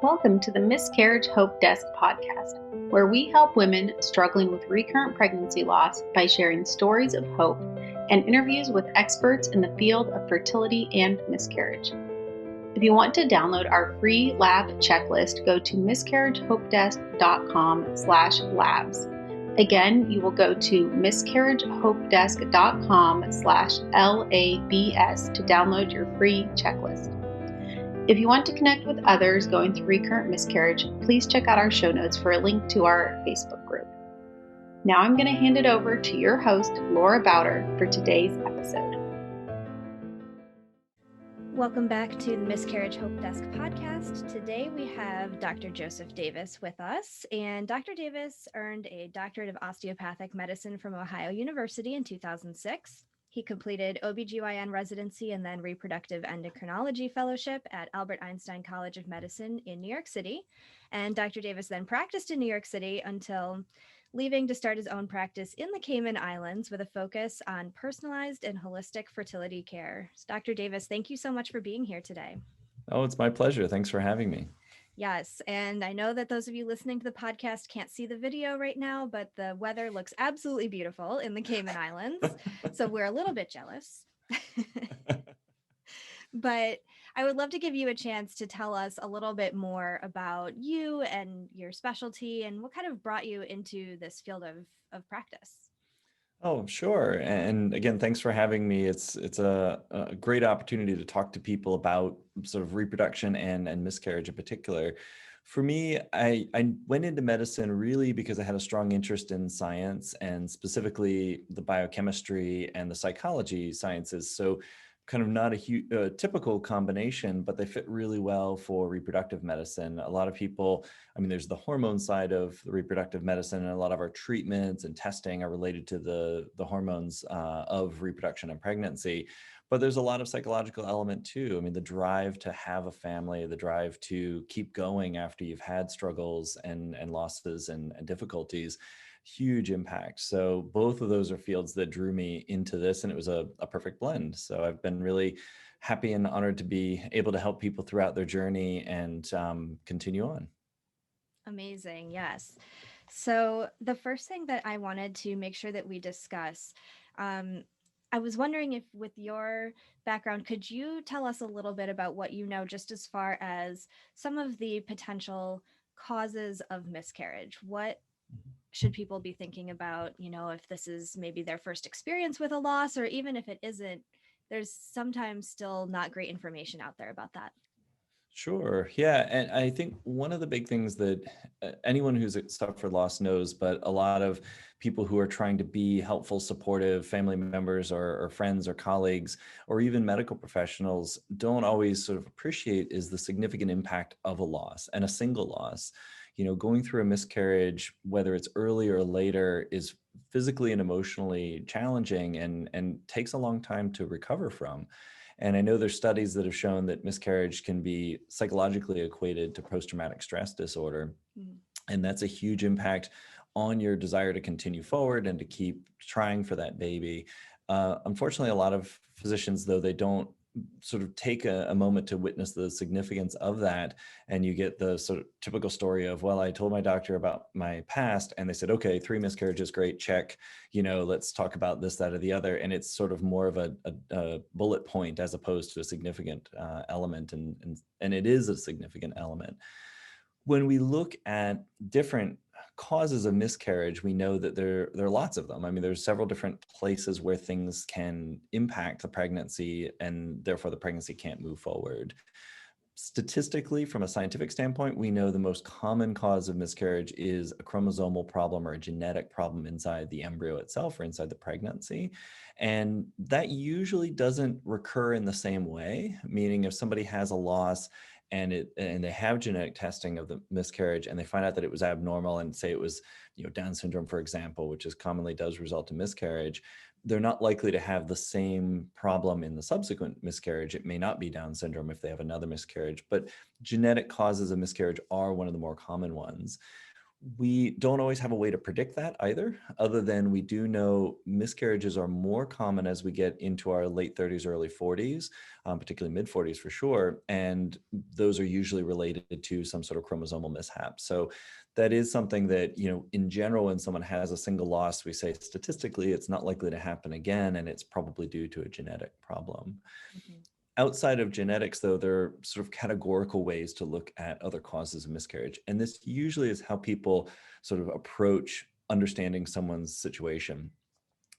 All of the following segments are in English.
Welcome to the Miscarriage Hope Desk Podcast, where we help women struggling with recurrent pregnancy loss by sharing stories of hope and interviews with experts in the field of fertility and miscarriage. If you want to download our free lab checklist, go to miscarriagehopedesk.com/labs. Again, you will go to miscarriagehopedesk.com/LABS to download your free checklist. If you want to connect with others going through recurrent miscarriage, please check out our show notes for a link to our Facebook group. Now I'm going to hand it over to your host, Laura Bowder, for today's episode. Welcome back to the Miscarriage Hope Desk Podcast. Today we have Dr. Joseph Davis with us, and Dr. Davis earned a Doctorate of Osteopathic Medicine from Ohio University in 2006. He completed OBGYN residency and then Reproductive Endocrinology fellowship at Albert Einstein College of Medicine in New York City. And Dr. Davis then practiced in New York City until leaving to start his own practice in the Cayman Islands with a focus on personalized and holistic fertility care. So Dr. Davis, thank you so much for being here today. Oh, it's my pleasure. Thanks for having me. Yes, and I know that those of you listening to the podcast can't see the video right now, but the weather looks absolutely beautiful in the Cayman Islands, so we're a little bit jealous. But I would love to give you a chance to tell us a little bit more about you and your specialty and what kind of brought you into this field of practice. Oh, sure. And again, thanks for having me. It's a great opportunity to talk to people about sort of reproduction and miscarriage in particular. For me, I went into medicine really because I had a strong interest in science and specifically the biochemistry and the psychology sciences. So kind of not a typical combination, but they fit really well for reproductive medicine. A lot of people, there's the hormone side of the reproductive medicine, and a lot of our treatments and testing are related to the hormones of reproduction and pregnancy. But there's a lot of psychological element too. The drive to have a family, the drive to keep going after you've had struggles and losses and difficulties. Huge impact. So both of those are fields that drew me into this, and it was a perfect blend. So I've been really happy and honored to be able to help people throughout their journey and continue on. Amazing. Yes. So the first thing that I wanted to make sure that we discuss, I was wondering if with your background, could you tell us a little bit about what you know, just as far as some of the potential causes of miscarriage? What should people be thinking about, if this is maybe their first experience with a loss, or even if it isn't, there's sometimes still not great information out there about that. Sure. Yeah. And I think one of the big things that anyone who's suffered loss knows, but a lot of people who are trying to be helpful, supportive family members or friends or colleagues, or even medical professionals don't always sort of appreciate is the significant impact of a loss and a single loss. Going through a miscarriage, whether it's early or later, is physically and emotionally challenging and takes a long time to recover from. And I know there's studies that have shown that miscarriage can be psychologically equated to post-traumatic stress disorder. And that's a huge impact on your desire to continue forward and to keep trying for that baby. Unfortunately, a lot of physicians, though, they don't sort of take a moment to witness the significance of that. And you get the sort of typical story of, well, I told my doctor about my past and they said, okay, 3 miscarriages, great, check, let's talk about this, that, or the other. And it's sort of more of a bullet point as opposed to a significant element. And it is a significant element. When we look at different causes of miscarriage, we know that there are lots of them. There's several different places where things can impact the pregnancy and therefore the pregnancy can't move forward. Statistically, from a scientific standpoint, we know the most common cause of miscarriage is a chromosomal problem or a genetic problem inside the embryo itself or inside the pregnancy. And that usually doesn't recur in the same way, meaning if somebody has a loss and they have genetic testing of the miscarriage and they find out that it was abnormal and say it was Down syndrome, for example, which commonly does result in miscarriage, they're not likely to have the same problem in the subsequent miscarriage. It may not be Down syndrome if they have another miscarriage, but genetic causes of miscarriage are one of the more common ones. We don't always have a way to predict that either, other than we do know miscarriages are more common as we get into our late 30s, early 40s, particularly mid 40s for sure. And those are usually related to some sort of chromosomal mishap. So that is something that, in general, when someone has a single loss, we say statistically it's not likely to happen again, and it's probably due to a genetic problem. Mhm. Outside of genetics, though, there are sort of categorical ways to look at other causes of miscarriage. And this usually is how people sort of approach understanding someone's situation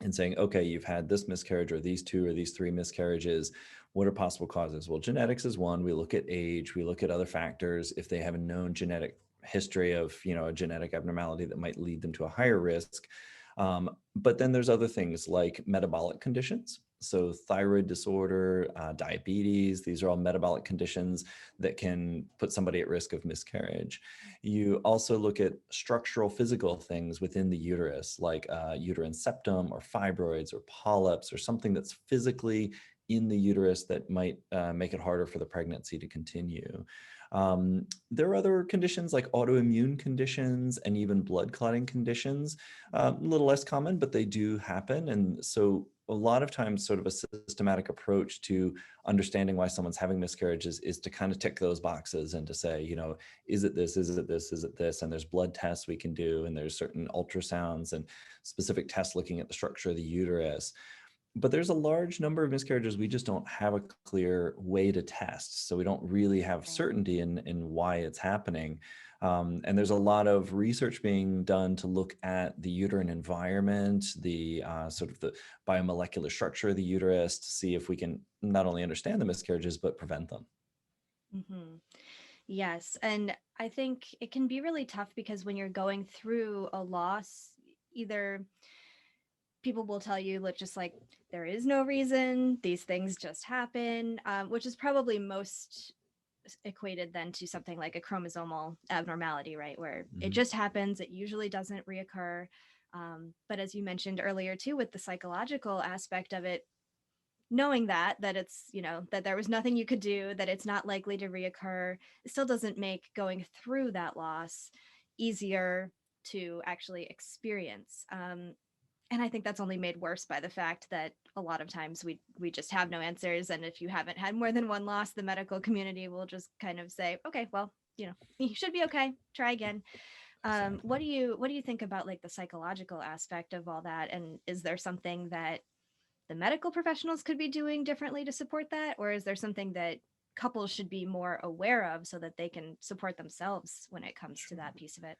and saying, okay, you've had this miscarriage or these two or these three miscarriages. What are possible causes? Well, genetics is one. We look at age, we look at other factors. If they have a known genetic history of, a genetic abnormality that might lead them to a higher risk. But then there's other things like metabolic conditions. So thyroid disorder, diabetes, these are all metabolic conditions that can put somebody at risk of miscarriage. You also look at structural physical things within the uterus, like uterine septum or fibroids or polyps or something that's physically in the uterus that might make it harder for the pregnancy to continue. There are other conditions like autoimmune conditions and even blood clotting conditions, a little less common, but they do happen. And so a lot of times sort of a systematic approach to understanding why someone's having miscarriages is to kind of tick those boxes and to say, is it this, is it this, is it this? And there's blood tests we can do, and there's certain ultrasounds and specific tests looking at the structure of the uterus. But there's a large number of miscarriages we just don't have a clear way to test. So we don't really have certainty in why it's happening. And there's a lot of research being done to look at the uterine environment, the sort of the biomolecular structure of the uterus, to see if we can not only understand the miscarriages, but prevent them. Mm-hmm. Yes. And I think it can be really tough because when you're going through a loss, either people will tell you, let's just like, there is no reason, these things just happen, which is probably most equated then to something like a chromosomal abnormality, right? Where it just happens, it usually doesn't reoccur. But as you mentioned earlier too, with the psychological aspect of it, knowing that it's, that there was nothing you could do, that it's not likely to reoccur, it still doesn't make going through that loss easier to actually experience. And I think that's only made worse by the fact that a lot of times we just have no answers. And if you haven't had more than one loss, the medical community will just kind of say, okay, well, you should be okay. Try again. Exactly. What do you think about like the psychological aspect of all that? And is there something that the medical professionals could be doing differently to support that? Or is there something that couples should be more aware of so that they can support themselves when it comes to that piece of it?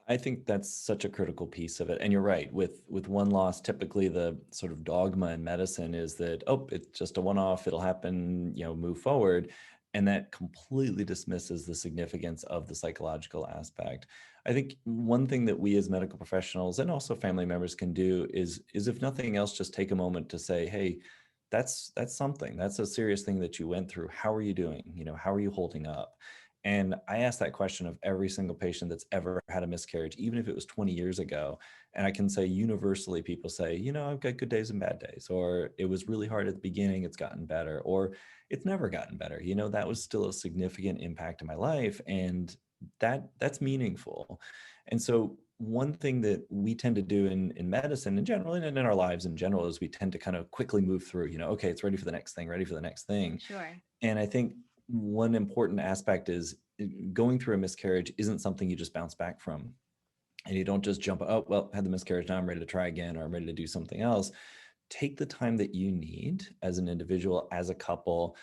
I think that's such a critical piece of it. And you're right, with one loss, typically the sort of dogma in medicine is that, oh, it's just a one-off, it'll happen, move forward. And that completely dismisses the significance of the psychological aspect. I think one thing that we as medical professionals and also family members can do is if nothing else, just take a moment to say, hey, that's something. That's a serious thing that you went through. How are you doing? How are you holding up? And I ask that question of every single patient that's ever had a miscarriage, even if it was 20 years ago. And I can say universally, people say, I've got good days and bad days, or it was really hard at the beginning, it's gotten better, or it's never gotten better. That was still a significant impact in my life. And that's meaningful. And so one thing that we tend to do in medicine in general and in our lives in general is we tend to kind of quickly move through, okay, it's ready for the next thing, ready for the next thing. Sure. And I think one important aspect is going through a miscarriage isn't something you just bounce back from. And you don't just jump, oh, well, I had the miscarriage, now I'm ready to try again, or I'm ready to do something else. Take the time that you need as an individual, as a couple,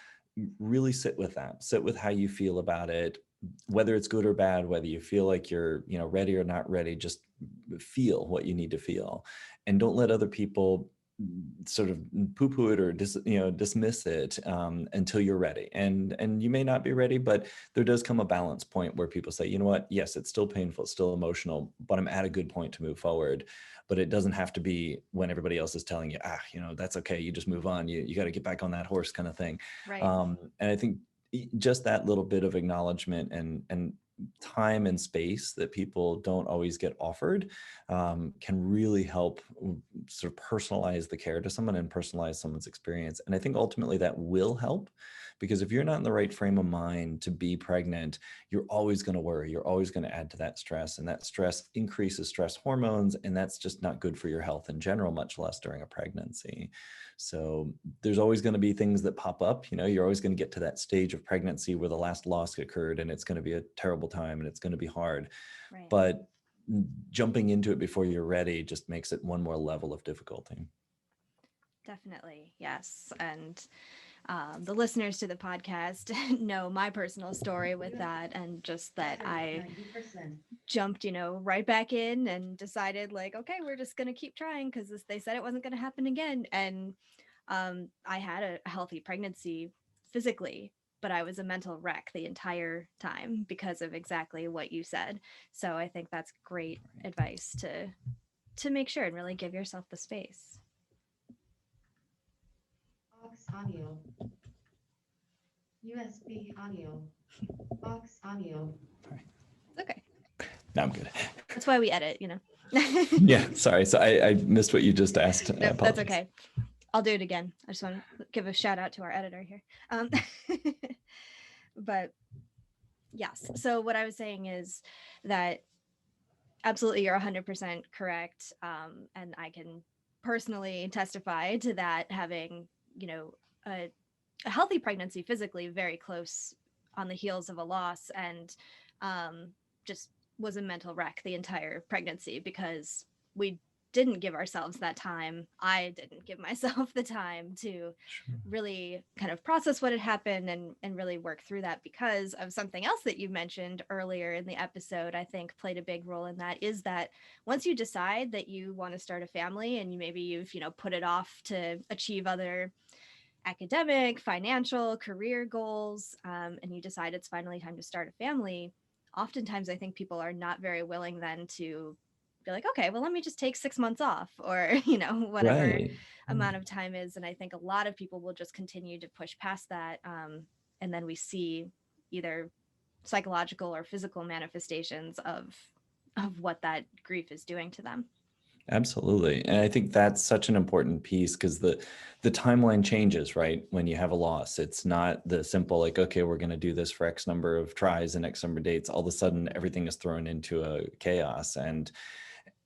really sit with that, sit with how you feel about it, whether it's good or bad, whether you feel like you're, ready or not ready, just feel what you need to feel. And don't let other people sort of poo-poo it or dismiss it until you're ready. And you may not be ready, but there does come a balance point where people say, you know what, yes, it's still painful, it's still emotional, but I'm at a good point to move forward. But it doesn't have to be when everybody else is telling you, that's okay, you just move on, you got to get back on that horse kind of thing. Right. And I think just that little bit of acknowledgement and time and space that people don't always get offered can really help sort of personalize the care to someone and personalize someone's experience. And I think ultimately that will help, Because if you're not in the right frame of mind to be pregnant, you're always going to worry. You're always going to add to that stress, and that stress increases stress hormones, and that's just not good for your health in general, much less during a pregnancy. So there's always going to be things that pop up. You're always going to get to that stage of pregnancy where the last loss occurred, and it's going to be a terrible time and it's going to be hard. Right. But jumping into it before you're ready just makes it one more level of difficulty. Definitely. Yes. And the listeners to the podcast know my personal story with that, and just that I 90%. jumped, right back in and decided like, okay, we're just going to keep trying because they said it wasn't going to happen again. And I had a healthy pregnancy physically, but I was a mental wreck the entire time because of exactly what you said. So I think that's great advice to make sure and really give yourself the space. Aux audio. USB audio. Aux audio. Okay. No, I'm good. That's why we edit, Yeah, sorry. So I missed what you just asked. No, that's okay. I'll do it again. I just want to give a shout out to our editor here. But yes, so what I was saying is that absolutely you're 100% correct. And I can personally testify to that, having, a healthy pregnancy physically, very close on the heels of a loss, and just was a mental wreck the entire pregnancy because we didn't give ourselves that time. I didn't give myself the time to really kind of process what had happened and really work through that, because of something else that you mentioned earlier in the episode. I think played a big role in that, is that once you decide that you want to start a family, and you've put it off to achieve other academic, financial, career goals, and you decide it's finally time to start a family, oftentimes I think people are not very willing then to be like, okay, well, let me just take 6 months off, or, whatever Right. amount of time is. And I think a lot of people will just continue to push past that. And then we see either psychological or physical manifestations of what that grief is doing to them. Absolutely. And I think that's such an important piece, because the timeline changes, right? When you have a loss, it's not the simple like, okay, we're going to do this for X number of tries and X number of dates. All of a sudden, everything is thrown into a chaos. And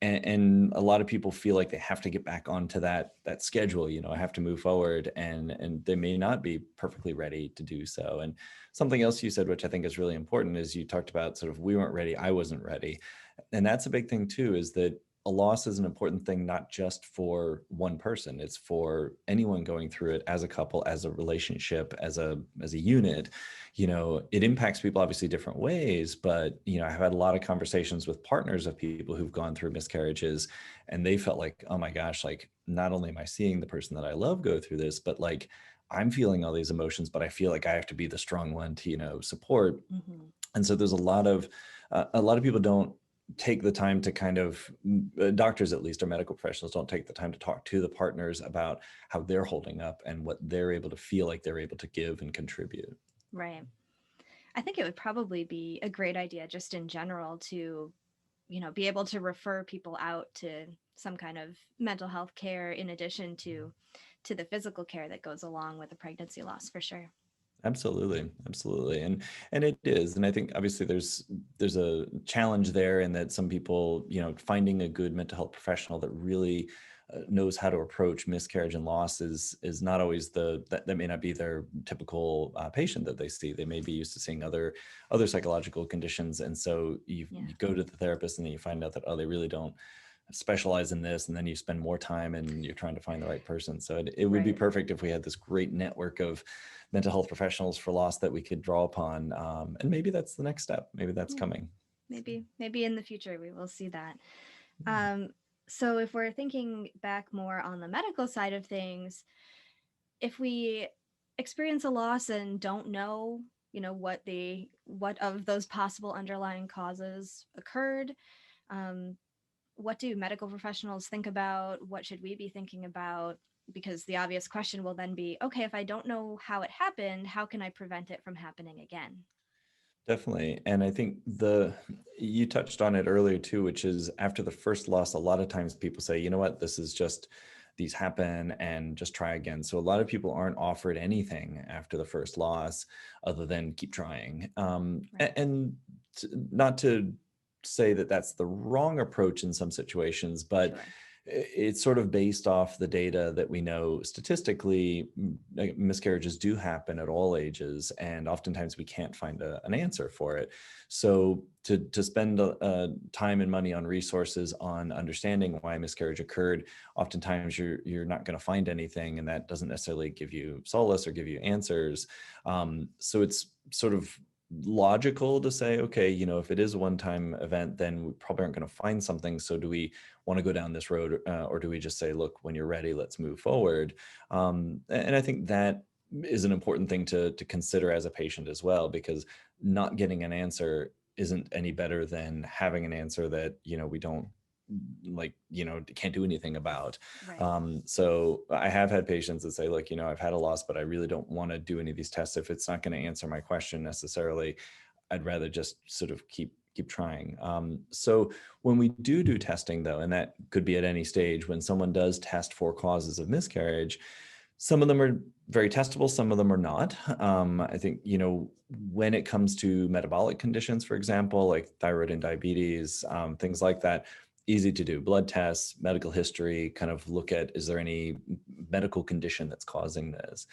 a lot of people feel like they have to get back onto that schedule. I have to move forward, and they may not be perfectly ready to do so. And something else you said, which I think is really important, is you talked about sort of, we weren't ready, I wasn't ready. And that's a big thing too, is that a loss is an important thing, not just for one person. It's for anyone going through it, as a couple, as a relationship, as a unit. It impacts people obviously different ways, but I've had a lot of conversations with partners of people who've gone through miscarriages, and they felt like, oh my gosh, like, not only am I seeing the person that I love go through this, but like, I'm feeling all these emotions, but I feel like I have to be the strong one to support. Mm-hmm. And so there's a lot of people don't take the time to kind of, doctors at least, or medical professionals don't take the time to talk to the partners about how they're holding up and what they're able to feel like they're able to give and contribute. Right. I think it would probably be a great idea just in general to, be able to refer people out to some kind of mental health care in addition to the physical care that goes along with a pregnancy loss, for sure. Absolutely. And it is. And I think obviously there's a challenge there, in that some people, finding a good mental health professional that really knows how to approach miscarriage and loss is not always that may not be their typical patient that they see. They may be used to seeing other psychological conditions. And so you go to the therapist, and then you find out that, oh, they really don't specialize in this, and then you spend more time and you're trying to find the right person. So it would be perfect if we had this great network of mental health professionals for loss that we could draw upon. And maybe that's the next step. Maybe that's coming. Maybe in the future we will see that. So if we're thinking back more on the medical side of things, if we experience a loss and don't know, what of those possible underlying causes occurred, what do medical professionals think about? What should we be thinking about? Because the obvious question will then be, okay, if I don't know how it happened, how can I prevent it from happening again? Definitely. And I think you touched on it earlier too, which is after the first loss, a lot of times people say, you know what, this is just these happen and just try again. So a lot of people aren't offered anything after the first loss other than keep trying. And not to say that that's the wrong approach in some situations, but Sure. it's sort of based off the data that we know statistically. Miscarriages do happen at all ages, and oftentimes we can't find an answer for it. So to spend time and money on resources on understanding why miscarriage occurred, oftentimes you're not going to find anything, and that doesn't necessarily give you solace or give you answers. So it's sort of logical to say, okay, if it is a one-time event, then we probably aren't going to find something. So do we want to go down this road, or do we just say, look, when you're ready, let's move forward? And I think that is an important thing to consider as a patient as well, because not getting an answer isn't any better than having an answer that we don't can't do anything about. Right. So I have had patients that say, look, I've had a loss, but I really don't want to do any of these tests. If it's not going to answer my question necessarily, I'd rather just sort of keep trying. So when we do testing though, and that could be at any stage, when someone does test for causes of miscarriage, some of them are very testable, some of them are not. I think, when it comes to metabolic conditions, for example, like thyroid and diabetes, things like that, easy to do. Blood tests, medical history, kind of look at, is there any medical condition that's causing this?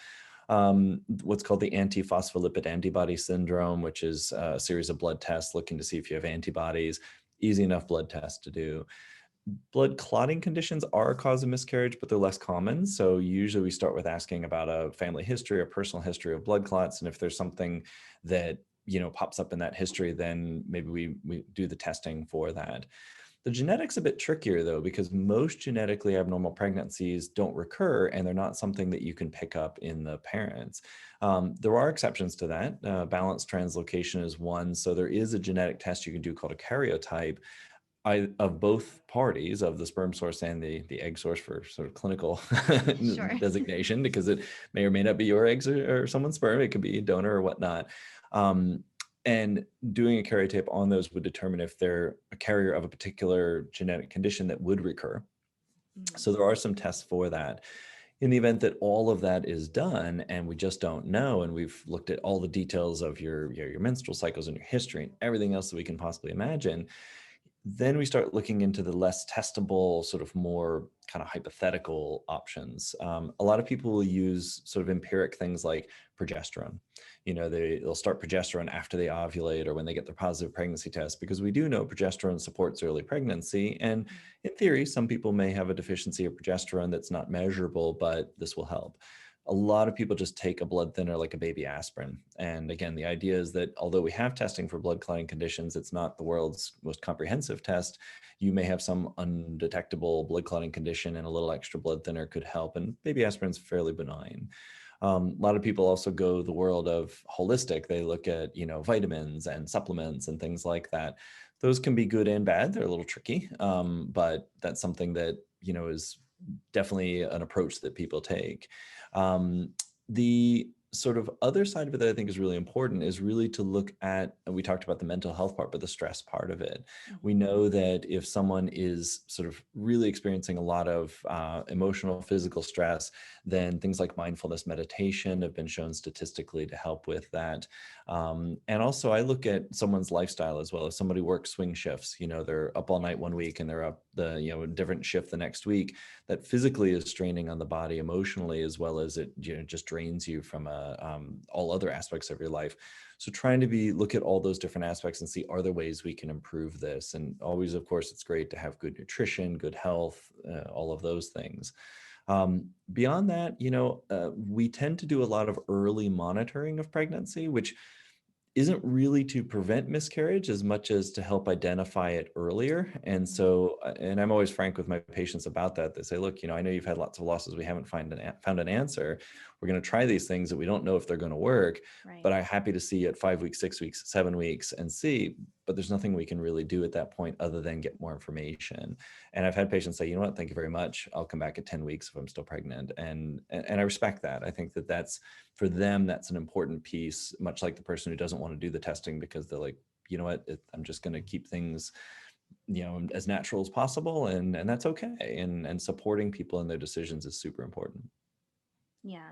What's called the antiphospholipid antibody syndrome, which is a series of blood tests looking to see if you have antibodies. Easy enough blood test to do. Blood clotting conditions are a cause of miscarriage, but they're less common. So usually we start with asking about a family history or personal history of blood clots. And if there's something that, pops up in that history, then maybe we do the testing for that. The genetics a bit trickier though, because most genetically abnormal pregnancies don't recur, and they're not something that you can pick up in the parents. There are exceptions to that. Balanced translocation is one. So there is a genetic test you can do called a karyotype of both parties, of the sperm source and the egg source, for sort of clinical Sure. designation, because it may or may not be your eggs or someone's sperm. It could be a donor or whatnot. And doing a karyotype on those would determine if they're a carrier of a particular genetic condition that would recur. So there are some tests for that. In the event that all of that is done and we just don't know, and we've looked at all the details of your menstrual cycles and your history and everything else that we can possibly imagine, then we start looking into the less testable, sort of more kind of hypothetical options. A lot of people will use sort of empiric things like progesterone. They'll start progesterone after they ovulate or when they get their positive pregnancy test, because we do know progesterone supports early pregnancy. And in theory, some people may have a deficiency of progesterone that's not measurable, but this will help. A lot of people just take a blood thinner like a baby aspirin. And again, the idea is that although we have testing for blood clotting conditions, it's not the world's most comprehensive test. You may have some undetectable blood clotting condition, and a little extra blood thinner could help. And baby aspirin's fairly benign. A lot of people also go the world of holistic. They look at, vitamins and supplements and things like that. Those can be good and bad. They're a little tricky, but that's something that, is definitely an approach that people take. The sort of other side of it that I think is really important is really to look at, and we talked about the mental health part, but the stress part of it. We know that if someone is sort of really experiencing a lot of emotional, physical stress, then things like mindfulness meditation have been shown statistically to help with that. And also I look at someone's lifestyle as well. If somebody works swing shifts, they're up all night one week and they're up a different shift the next week, that physically is straining on the body emotionally, as well as it just drains you from all other aspects of your life. So trying to look at all those different aspects and see, are there ways we can improve this? And always, of course, it's great to have good nutrition, good health, all of those things. Beyond that, we tend to do a lot of early monitoring of pregnancy, which isn't really to prevent miscarriage as much as to help identify it earlier. And so, and I'm always frank with my patients about that. They say, look, I know you've had lots of losses. We haven't found an answer. We're going to try these things that we don't know if they're going to work, but I'm happy to see you at 5 weeks, 6 weeks, 7 weeks and see, but there's nothing we can really do at that point other than get more information. And I've had patients say, you know what, thank you very much. I'll come back at 10 weeks if I'm still pregnant. And I respect that. I think that that's, for them, that's an important piece, much like the person who doesn't want to do the testing because they're like, you know what, I'm just going to keep things as natural as possible, and that's okay. And supporting people in their decisions is super important. Yeah.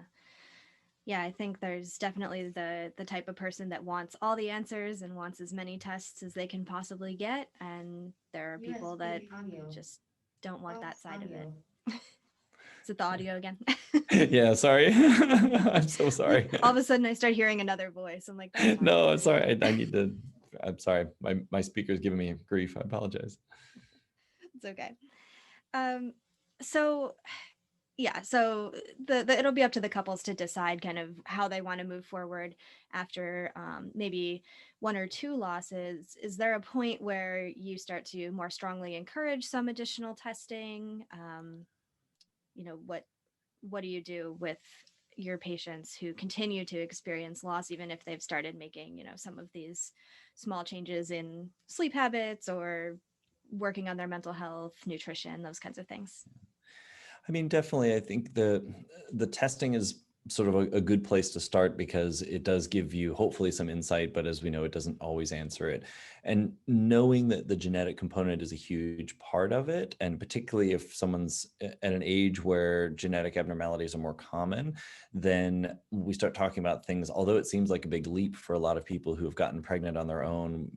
Yeah, I think there's definitely the type of person that wants all the answers and wants as many tests as they can possibly get. And there are people that USB audio. just don't want that Aux side of it. audio. Is it the audio again? Yeah, sorry. I'm so sorry. All of a sudden I start hearing another voice. I'm like, that's No, I'm sorry. I need to. I'm sorry. My speaker's giving me grief. I apologize. it's okay. So yeah, so the it'll be up to the couples to decide kind of how they want to move forward after maybe one or two losses. Is there a point where you start to more strongly encourage some additional testing? What do you do with your patients who continue to experience loss, even if they've started making, some of these small changes in sleep habits or working on their mental health, nutrition, those kinds of things? I mean, definitely, I think the testing is sort of a good place to start, because it does give you hopefully some insight, but as we know, it doesn't always answer it. And knowing that the genetic component is a huge part of it, and particularly if someone's at an age where genetic abnormalities are more common, then we start talking about things, although it seems like a big leap for a lot of people who have gotten pregnant on their own,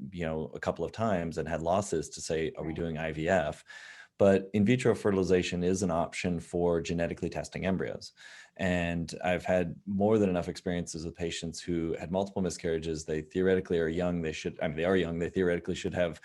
a couple of times and had losses, to say, are we doing IVF? But in vitro fertilization is an option for genetically testing embryos. And I've had more than enough experiences with patients who had multiple miscarriages. They theoretically are young. They are young. They theoretically should have,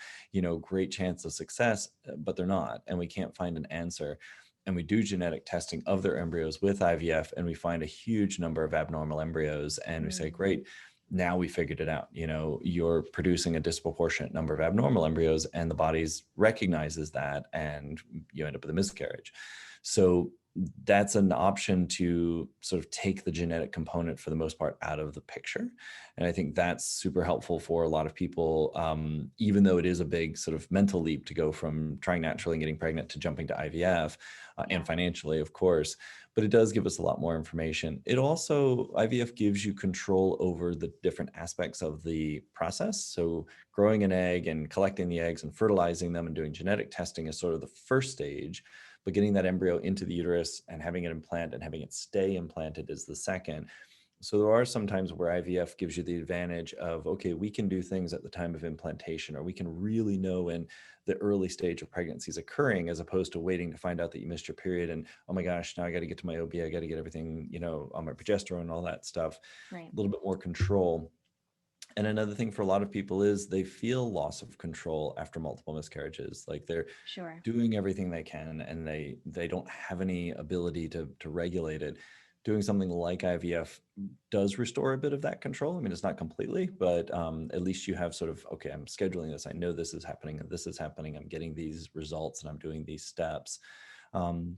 great chance of success, but they're not. And we can't find an answer. And we do genetic testing of their embryos with IVF, and we find a huge number of abnormal embryos. And we say, great, now we figured it out. You're producing a disproportionate number of abnormal embryos, and the body recognizes that, and you end up with a miscarriage. So that's an option to sort of take the genetic component, for the most part, out of the picture. And I think that's super helpful for a lot of people, even though it is a big sort of mental leap to go from trying naturally and getting pregnant to jumping to IVF, and financially, of course. But it does give us a lot more information. IVF gives you control over the different aspects of the process. So growing an egg and collecting the eggs and fertilizing them and doing genetic testing is sort of the first stage, but getting that embryo into the uterus and having it implant and having it stay implanted is the second. So there are some times where IVF gives you the advantage of, okay, we can do things at the time of implantation, or we can really know when the early stage of pregnancy is occurring, as opposed to waiting to find out that you missed your period and, oh my gosh, now I got to get to my OB, I got to get everything, on my progesterone and all that stuff. Right. A little bit more control. And another thing for a lot of people is they feel loss of control after multiple miscarriages. Like they're doing everything they can, and they don't have any ability to regulate it. Doing something like IVF does restore a bit of that control. I mean, it's not completely, but at least you have sort of, okay, I'm scheduling this. I know this is happening and this is happening. I'm getting these results and I'm doing these steps.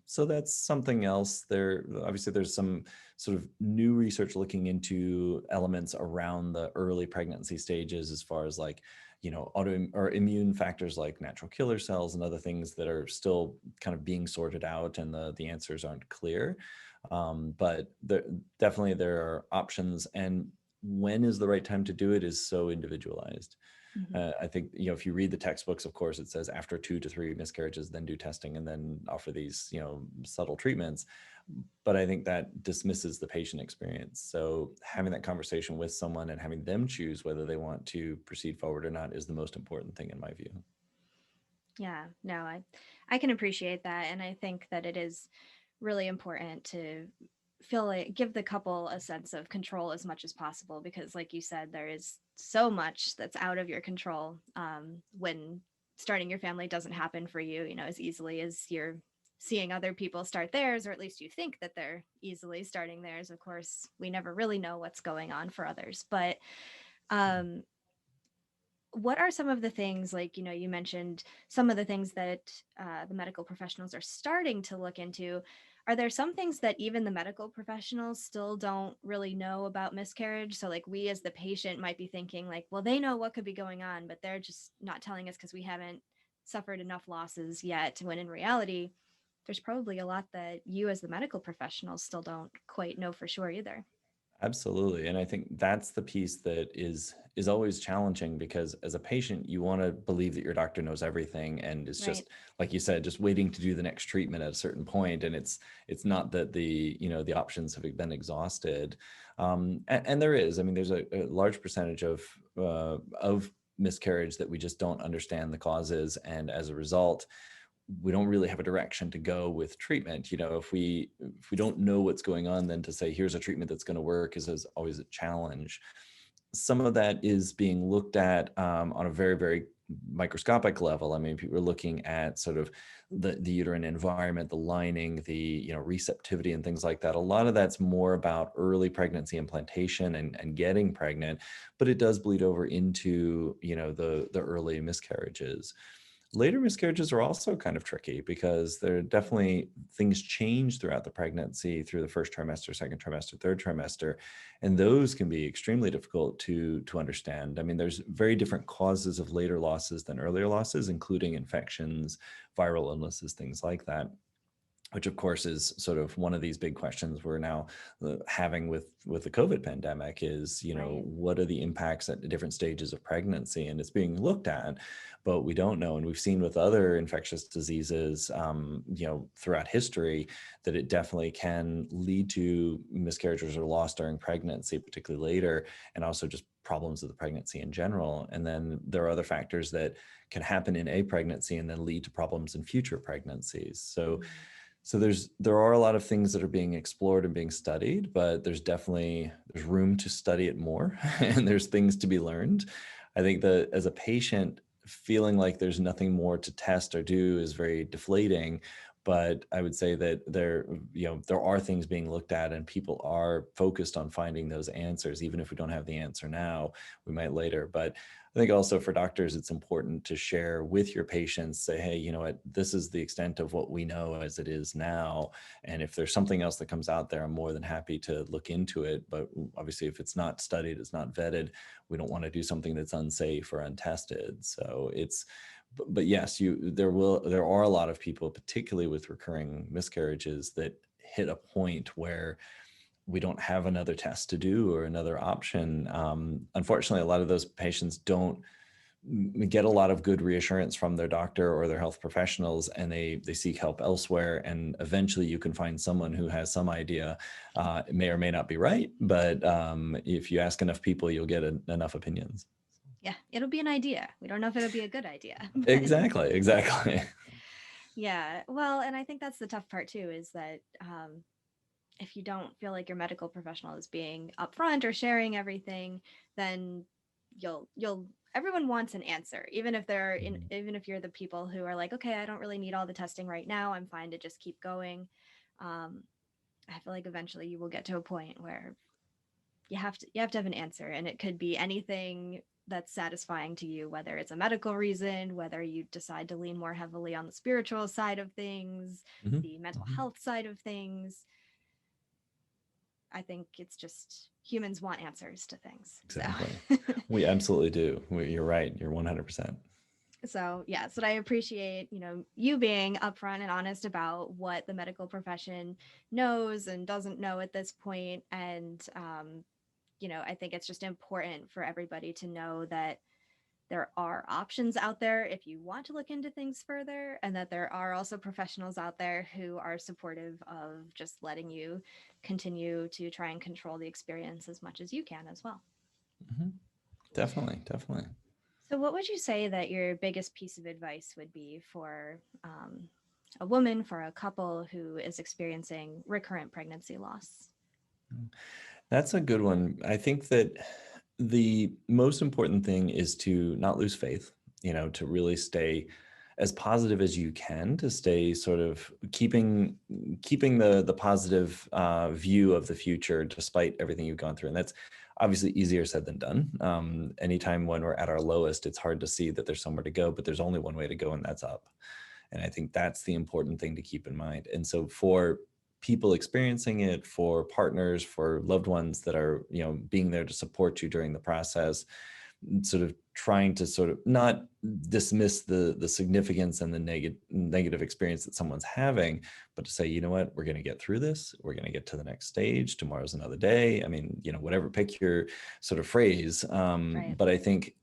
So that's something else. Obviously, there's some sort of new research looking into elements around the early pregnancy stages, as far as like, auto or immune factors like natural killer cells and other things that are still kind of being sorted out, and the answers aren't clear. But there are options, and when is the right time to do it is so individualized. I think, if you read the textbooks, of course, it says after 2 to 3 miscarriages, then do testing and then offer these, subtle treatments. But I think that dismisses the patient experience. So having that conversation with someone and having them choose whether they want to proceed forward or not is the most important thing, in my view. Yeah, no, I can appreciate that. And I think that it is really important to give the couple a sense of control as much as possible, because like you said, there is so much that's out of your control when starting your family doesn't happen for you, as easily as you're seeing other people start theirs, or at least you think that they're easily starting theirs. Of course, we never really know what's going on for others, but what are some of the things, like, you mentioned some of the things that the medical professionals are starting to look into. Are there some things that even the medical professionals still don't really know about miscarriage? So like we as the patient might be thinking like, well, they know what could be going on, but they're just not telling us because we haven't suffered enough losses yet, when in reality, there's probably a lot that you as the medical professionals still don't quite know for sure either. Absolutely. And I think that's the piece that is always challenging, because as a patient, you want to believe that your doctor knows everything, and it's Right. just, like you said, just waiting to do the next treatment at a certain point. And it's not that the options have been exhausted. And there is, I mean, there's a large percentage of miscarriage that we just don't understand the causes. And as a result, we don't really have a direction to go with treatment. If we don't know what's going on, then to say here's a treatment that's going to work is always a challenge. Some of that is being looked at on a very, very microscopic level. I mean, people are looking at sort of the uterine environment, the lining, the receptivity and things like that. A lot of that's more about early pregnancy implantation and getting pregnant, but it does bleed over into the early miscarriages. Later miscarriages are also kind of tricky, because there are definitely things change throughout the pregnancy, through the first trimester, second trimester, third trimester, and those can be extremely difficult to understand. I mean, there's very different causes of later losses than earlier losses, including infections, viral illnesses, things like that, which of course is sort of one of these big questions we're now having with the COVID pandemic is, Right. what are the impacts at different stages of pregnancy? And it's being looked at, but we don't know. And we've seen with other infectious diseases, throughout history, that it definitely can lead to miscarriages or loss during pregnancy, particularly later, and also just problems of the pregnancy in general. And then there are other factors that can happen in a pregnancy and then lead to problems in future pregnancies. So there are a lot of things that are being explored and being studied, but there's room to study it more and there's things to be learned. I think that as a patient, feeling like there's nothing more to test or do is very deflating. But I would say that there are things being looked at, and people are focused on finding those answers. Even if we don't have the answer now, we might later. But I think also for doctors, it's important to share with your patients, say, hey, you know what, this is the extent of what we know as it is now. And if there's something else that comes out there, I'm more than happy to look into it. But obviously, if it's not studied, it's not vetted, we don't want to do something that's unsafe or untested. So but yes, there are a lot of people, particularly with recurring miscarriages, that hit a point where we don't have another test to do or another option. Unfortunately, a lot of those patients don't get a lot of good reassurance from their doctor or their health professionals, and they seek help elsewhere. And eventually you can find someone who has some idea. It may or may not be right, but if you ask enough people, you'll get enough opinions. Yeah, it'll be an idea. We don't know if it'll be a good idea. but- Exactly. Yeah. Well, and I think that's the tough part too, is that if you don't feel like your medical professional is being upfront or sharing everything, then everyone wants an answer, even if even if you're the people who are like, okay, I don't really need all the testing right now, I'm fine to just keep going. I feel like eventually you will get to a point where you have to have an answer, and it could be anything that's satisfying to you, whether it's a medical reason, whether you decide to lean more heavily on the spiritual side of things, Mhm. the mental Mhm. health side of things. I think it's just humans want answers to things. Exactly. So We absolutely do. You're right. You're 100%. so yes, but I appreciate, you being upfront and honest about what the medical profession knows and doesn't know at this point. And I think it's just important for everybody to know that there are options out there if you want to look into things further, and that there are also professionals out there who are supportive of just letting you continue to try and control the experience as much as you can as well. Mhm. Definitely. So, what would you say that your biggest piece of advice would be for a woman, for a couple who is experiencing recurrent pregnancy loss? That's a good one. I think that the most important thing is to not lose faith, to really stay as positive as you can, to stay sort of keeping the positive view of the future despite everything you've gone through. And that's obviously easier said than done. Anytime when we're at our lowest, it's hard to see that there's somewhere to go, but there's only one way to go, and that's up. And I think that's the important thing to keep in mind. And so for people experiencing it, for partners, for loved ones that are, being there to support you during the process, sort of trying to sort of not dismiss the significance and the negative experience that someone's having, but to say, you know what, we're going to get through this. We're going to get to the next stage. Tomorrow's another day. I mean, whatever, pick your sort of phrase. Right. But I think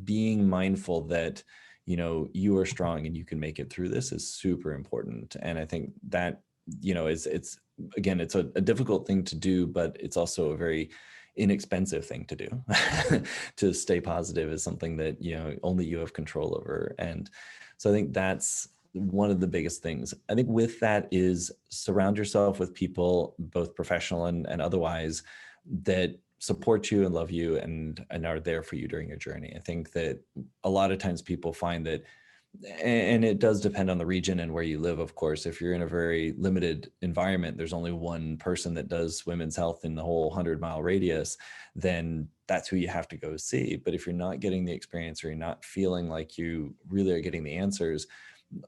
being mindful that, you are strong and you can make it through this is super important. And I think that, it's again, it's a difficult thing to do, but it's also a very inexpensive thing to do. To stay positive is something that only you have control over. And so I think that's one of the biggest things. I think with that is surround yourself with people, both professional and otherwise, that support you and love you and are there for you during your journey. I think that a lot of times people find that, and it does depend on the region and where you live, of course. If you're in a very limited environment, there's only one person that does women's health in the whole 100-mile radius, then that's who you have to go see. But if you're not getting the experience or you're not feeling like you really are getting the answers,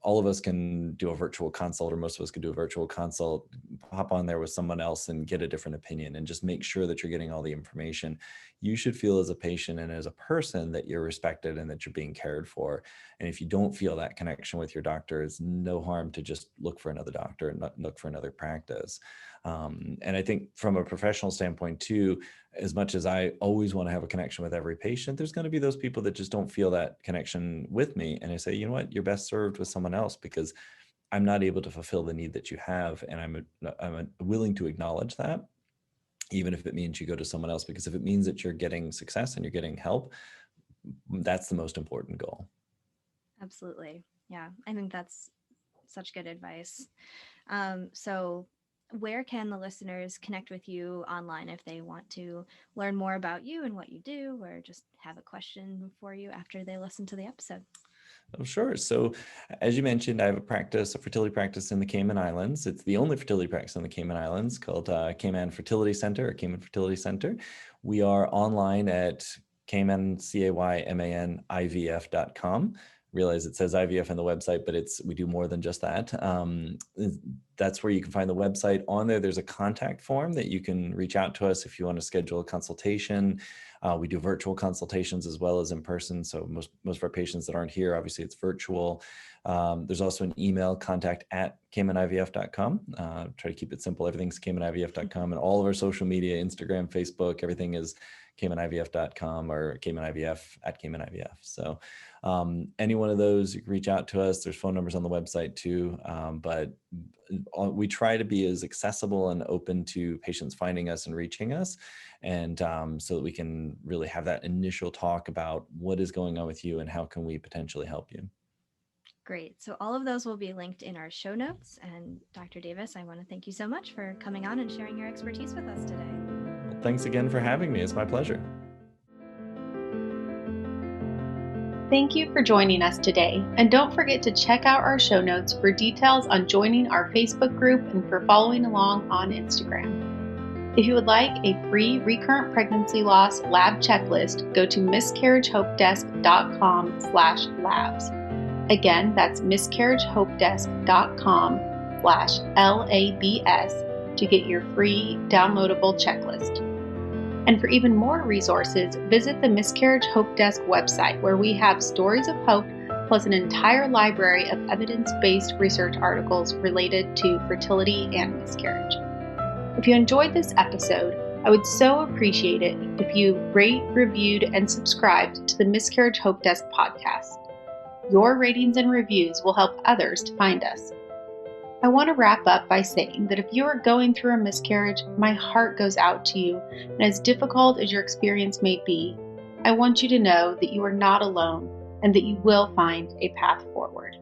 all of us can do a virtual consult, or most of us can do a virtual consult, hop on there with someone else and get a different opinion and just make sure that you're getting all the information. You should feel as a patient and as a person that you're respected and that you're being cared for. And if you don't feel that connection with your doctor, it's no harm to just look for another doctor and not look for another practice. And I think from a professional standpoint too, as much as I always want to have a connection with every patient, there's going to be those people that just don't feel that connection with me. And I say, you know what, you're best served with someone else, because I'm not able to fulfill the need that you have. And I'm willing to acknowledge that, even if it means you go to someone else, because if it means that you're getting success and you're getting help, that's the most important goal. Absolutely. Yeah. I think that's such good advice. So where can the listeners connect with you online if they want to learn more about you and what you do, or just have a question for you after they listen to the episode? Oh, sure. So as you mentioned, I have a fertility practice in the Cayman Islands. It's the only fertility practice in the Cayman Islands, called Cayman Fertility Center, or Cayman Fertility Center. We are online at Cayman, CaymanIVF.com. Realize it says IVF on the website, but we do more than just that. That's where you can find the website. On there, there's a contact form that you can reach out to us if you want to schedule a consultation. We do virtual consultations as well as in person. So most of our patients that aren't here, obviously it's virtual. There's also an email, contact@CaymanIVF.com. Try to keep it simple. Everything's CaymanIVF.com, and all of our social media, Instagram, Facebook, everything is CaymanIVF.com or CaymanIVF@CaymanIVF. So any one of those, you can reach out to us. There's phone numbers on the website too. But we try to be as accessible and open to patients finding us and reaching us. And so that we can really have that initial talk about what is going on with you and how can we potentially help you. Great. So all of those will be linked in our show notes. And Dr. Davis, I want to thank you so much for coming on and sharing your expertise with us today. Well, thanks again for having me. It's my pleasure. Thank you for joining us today, and don't forget to check out our show notes for details on joining our Facebook group and for following along on Instagram. If you would like a free recurrent pregnancy loss lab checklist, go to miscarriagehopedesk.com/labs. Again, that's miscarriagehopedesk.com/LABS to get your free downloadable checklist. And for even more resources, visit the Miscarriage Hope Desk website, where we have stories of hope, plus an entire library of evidence-based research articles related to fertility and miscarriage. If you enjoyed this episode, I would so appreciate it if you rate, reviewed, and subscribed to the Miscarriage Hope Desk podcast. Your ratings and reviews will help others to find us. I want to wrap up by saying that if you are going through a miscarriage, my heart goes out to you, and as difficult as your experience may be, I want you to know that you are not alone and that you will find a path forward.